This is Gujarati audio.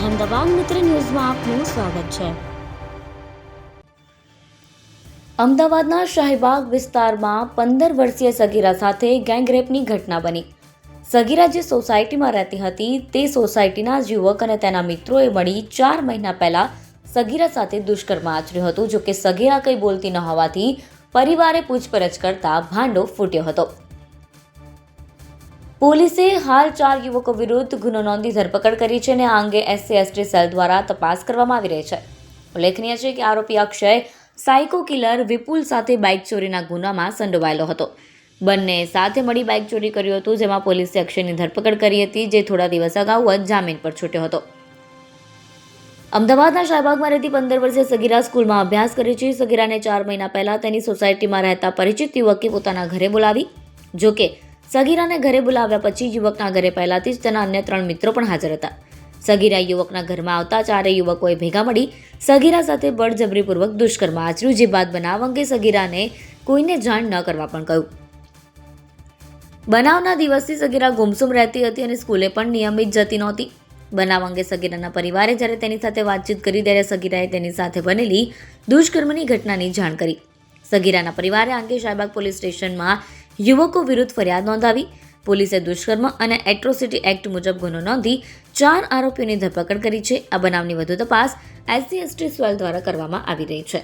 અમદાવાદ મિત્ર ન્યૂઝમાં આપનું સ્વાગત છે। અમદાવાદના શાહીબાગ વિસ્તારમાં 15 વર્ષીય સગીરા સાથે ગેંગરેપની ઘટના બની। સગીરા જે સોસાયટીમાં રહેતી હતી તે સોસાયટીના જ યુવક અને તેના મિત્રોએ મળી 4 મહિના પહેલા સગીરા સાથે દુષ્કર્મ આચર્યું હતું। જો કે સગીરા કંઈ બોલતી ન હોવાથી પરિવારે પૂછપરછ કરતા ભાંડો ફૂટ્યો હતો। પોલીસે હાલ 4 યુવકો વિરુદ્ધ ગુનો નોંધી ધરપકડ કરી છે અને આ અંગે SC/ST સેલ દ્વારા તપાસ કરવામાં આવી રહી છે। ઉલ્લેખનીય છે કે આરોપી અક્ષય સાયકો કિલર વિપુલ સાથે બાઇક ચોરીના ગુનામાં સંડોવાયેલો હતો। બંને સાથે મળી બાઇક ચોરી કર્યું હતું, જેમાં પોલીસે અક્ષયની ધરપકડ કરી હતી, જે થોડા દિવસ અગાઉ જ જામીન પર છૂટ્યો હતો। અમદાવાદના શાહીબાગમાં રહેતી 15 વર્ષીય સગીરા સ્કૂલમાં અભ્યાસ કરે છે। સગીરાને 4 મહિના પહેલા તેની સોસાયટીમાં રહેતા પરિચિત યુવકે પોતાના ઘરે બોલાવી। જોકે સગીરાને ઘરે બોલાવ્યા પછી યુવકના ઘરે પહેલાથી જ તેના અન્ય 3 મિત્રો પણ હાજર હતા। સગીરા યુવકના ઘરમાં આવતા 4 યુવકોએ ભેગા મળી સગીરા સાથે બળજબરીપૂર્વક દુષ્કર્મ આચર્યું, જે બાદ બનાવ અંગે સગીરાને કોઈને જાણ ન કરવા પણ કહ્યું। બનાવના દિવસથી સગીરા ગુમસુમ રહેતી હતી અને સ્કૂલે પણ નિયમિત જતી નહોતી। બનાવ અંગે સગીરાના પરિવારે જ્યારે તેની સાથે વાતચીત કરી ત્યારે સગીરાએ તેની સાથે બનેલી દુષ્કર્મની ઘટનાની જાણ કરી। સગીરાના પરિવારે આ અંગે શાહીબાગ પોલીસ સ્ટેશનમાં યુવકો વિરુદ્ધ ફરિયાદ નોંધાવી। પોલીસે દુષ્કર્મ અને એટ્રોસિટી એક્ટ મુજબ ગુનો નોંધી 4 આરોપીઓની ધરપકડ કરી છે। આ બનાવની વધુ તપાસ SC/ST સેલ દ્વારા કરવામાં આવી રહી છે।